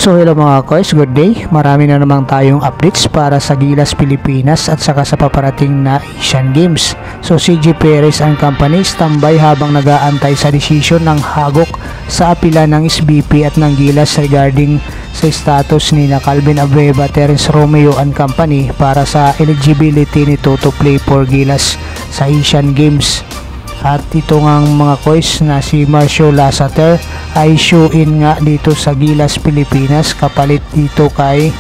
So hello mga koys, good day. Marami na namang tayong updates para sa Gilas Pilipinas at saka sa paparating na Asian Games. So CJ Perez and company standby habang nag-aantay sa desisyon ng hagok sa apila ng SBP at ng Gilas regarding sa status ni na Calvin Abueva, Terence Romeo and company para sa eligibility nito to play for Gilas sa Asian Games. At ito ngang mga koys na si Marcio Lasater ay show-in nga dito sa Gilas Pilipinas kapalit dito kay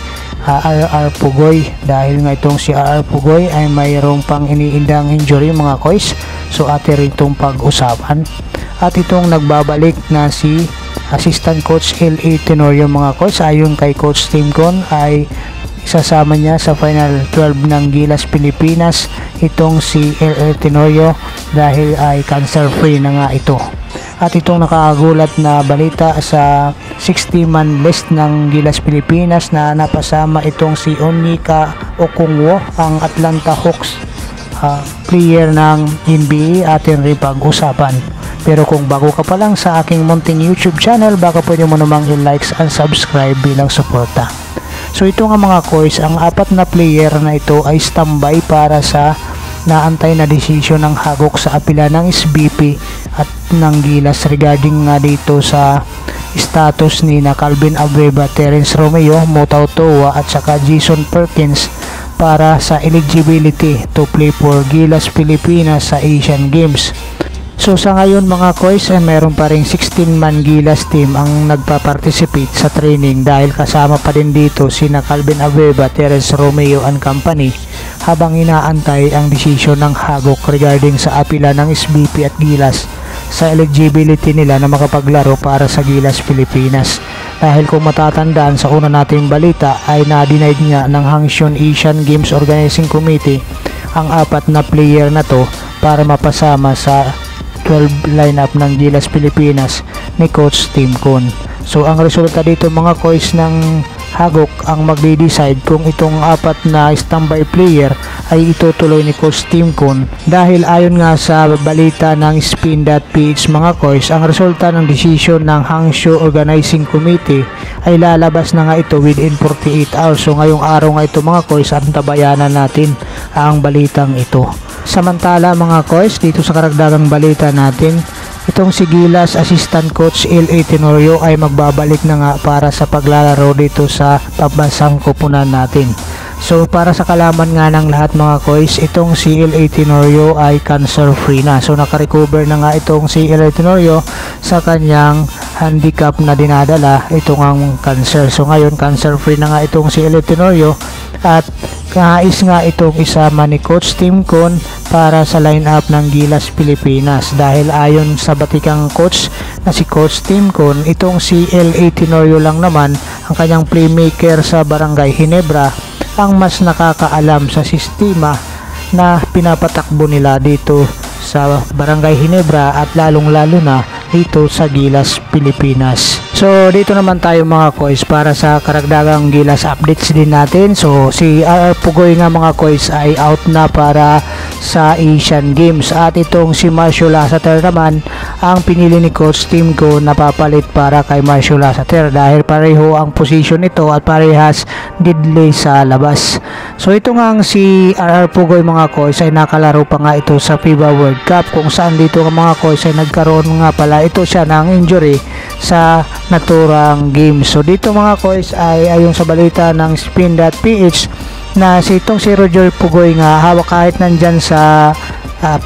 RR Pugoy, dahil nga itong si RR Pugoy ay mayroong pang iniindang injury mga koys. So atin itong pag-usapan. At itong nagbabalik na si Assistant Coach L.A. Tenorio mga koys, ayon kay Coach Tim Con ay isasama niya sa Final 12 ng Gilas Pilipinas itong si L.A. Tenorio dahil ay cancer free na nga ito. At itong nakagulat na balita sa 60-man list ng Gilas Pilipinas na napasama itong si Onyeka Okongwo, ang Atlanta Hawks player ng NBA, atin rin pag-usapan. Pero kung bago ka pa lang sa aking munting YouTube channel, baka pwede mo namang i-likes and subscribe bilang suporta. So ito nga mga koys, ang apat na player na ito ay standby para sa naantay na desisyon ng hagok sa apila ng SBP at ng Gilas regarding nga dito sa status ni na Calvin Abueva, Terence Romeo, Mutau Toa at saka Jason Perkins para sa eligibility to play for Gilas Pilipinas sa Asian Games. So sa ngayon mga koys ay meron pa ring 16-man Gilas team ang nagpa-participate sa training, dahil kasama pa din dito sina Calvin Abueva, Terence Romeo and company habang inaantay ang desisyon ng hagok regarding sa apila ng SBP at Gilas sa eligibility nila na makapaglaro para sa Gilas Pilipinas. Dahil kung matatandaan sa una nating balita ay na-denied nga ng Hangzhou Asian Games Organizing Committee ang apat na player na to para mapasama sa 12 lineup ng Gilas Pilipinas ni Coach Tim Con. So ang resulta dito mga koys ng hagok ang magde-decide kung itong apat na standby player ay itutuloy ni Coach Tim Con, dahil ayon nga sa balita ng Spin.ph mga koys, ang resulta ng desisyon ng Hangzhou Organizing Committee ay lalabas na nga ito within 48 hours. So ngayong araw nga ito mga koys, antabayanan natin ang balitang ito. Samantala mga koys, dito sa karagdagang balita natin, itong si Gilas Assistant Coach L.A. Tenorio ay magbabalik na nga para sa paglalaro dito sa pambansang koponan natin. So para sa kalaman nga ng lahat mga koys, itong si L.A. Tenorio ay cancer free na. So nakarecover na nga itong si L.A. Tenorio sa kanyang handicap na dinadala, itong ang cancer. So ngayon cancer free na nga itong si L.A. Tenorio at nais nga itong isama ni Coach Tim Con para sa lineup ng Gilas Pilipinas, dahil ayon sa batikang coach na si Coach Tim Con, itong si L.A. Tenorio lang naman ang kanyang playmaker sa Barangay Ginebra ang mas nakakaalam sa sistema na pinapatakbo nila dito sa Barangay Ginebra at lalong-lalo na dito sa Gilas Pilipinas. So dito naman tayo mga koys para sa karagdagang Gilas updates din natin. So si RR Pugoy nga mga koys ay out na para sa Asian Games, at itong si Marcio Lasater naman ang pinili ni Coach Tim Con na papalit para kay Marcio Lasater, dahil pareho ang position nito at parehas deadly sa labas. So ito nga si RR Pugoy mga koys ay nakalaro pa nga ito sa FIBA World Cup, kung saan dito nga mga koys ay nagkaroon nga pala ito siya ng injury sa naturang game. So dito mga koys ay ayon sa balita ng Spin.ph na si Roger Pugoy nga hawak kahit nandyan sa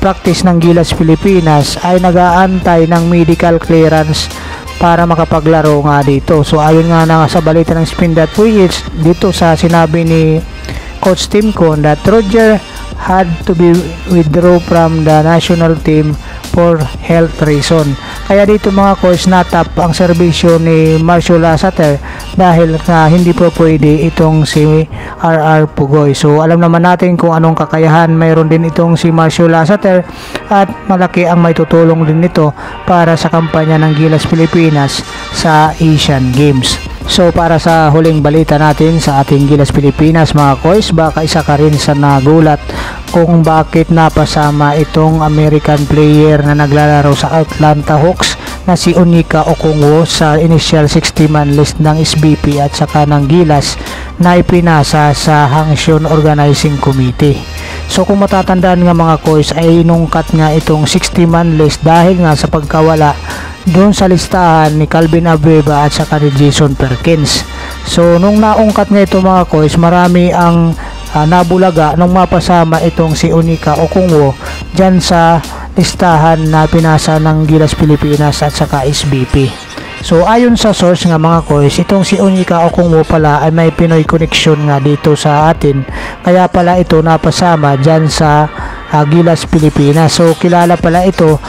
practice ng Gilas Pilipinas ay nag-aantay ng medical clearance para makapaglaro nga dito. So ayon nga na sa balita ng Spin.ph dito sa sinabi ni Coach Tim Con that Roger had to be withdraw from the national team for health reason. Kaya dito mga coach, natap ang serbisyo ni Marcio Lasater dahil hindi po pwede itong si RR Pugoy. So alam naman natin kung anong kakayahan mayroon din itong si Marcio Lasater, at malaki ang may tutulong din nito para sa kampanya ng Gilas Pilipinas sa Asian Games. So para sa huling balita natin sa ating Gilas Pilipinas mga koys, baka isa ka rin sa nagulat kung bakit napasama itong American player na naglalaro sa Atlanta Hawks na si Onyeka Okongwu sa initial 60-man list ng SBP at saka ng Gilas na ipinasa sa Hangzhou Organizing Committee. So kung matatandaan nga mga koys ay inungkat nga itong 60-man list dahil nga sa pagkawala doon sa listahan ni Calvin Abueva at saka ni Jason Perkins. So nung naungkat nga ito mga koys, marami ang nabulaga nung mapasama itong si Onyeka Okongwu dyan sa listahan na pinasa ng Gilas Pilipinas at saka SBP. So ayon sa source nga mga koys, itong si Onyeka Okongwu pala ay may Pinoy connection nga dito sa atin, kaya pala ito napasama dyan sa Gilas Pilipinas. So kilala pala ito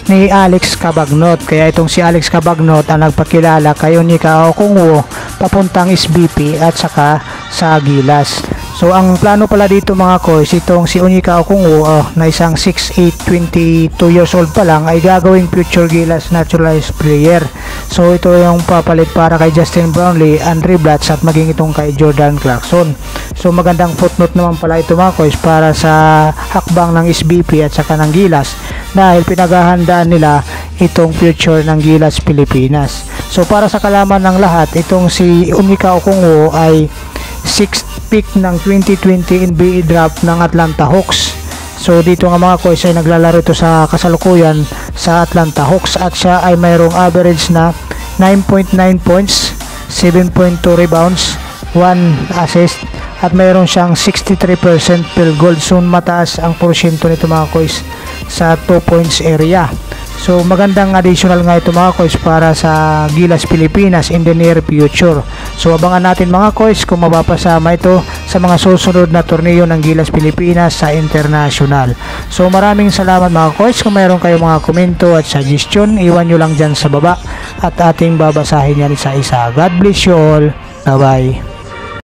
ni Alex Cabagnot, kaya itong si Alex Cabagnot ang nagpakilala kay Onyeka Okongwu papuntang SBP at saka sa Gilas. So ang plano pala dito mga koys, itong si Onyeka Okongwu na isang 6'8", 22 years old pa lang ay gagawing future Gilas naturalized player. So ito yung papalit para kay Justin Brownlee, Andre Blatz at maging itong kay Jordan Clarkson. So magandang footnote naman pala ito mga koys para sa hakbang ng SBP at saka ng Gilas dahil pinaghahandaan nila itong future ng Gilas Pilipinas. So para sa kalaman ng lahat, itong si Onyeka Okongwu ay 6th pick ng 2020 NBA draft ng Atlanta Hawks. So dito nga mga koys ay naglalaro ito sa kasalukuyan sa Atlanta Hawks at siya ay mayroong average na 9.9 points, 7.2 rebounds, 1 assist at mayroon siyang 63% field goal. So mataas ang porsyento nito mga koys sa 2 points area. So magandang additional nga ito mga koys para sa Gilas Pilipinas in the near future. So abangan natin mga koys kung mapapasama ito sa mga susunod na torneo ng Gilas Pilipinas sa international. So maraming salamat mga koys. Kung mayroon kayong mga komento at suggestion, iwan nyo lang dyan sa baba at ating babasahin yan isa-isa. God bless you all. Bye bye.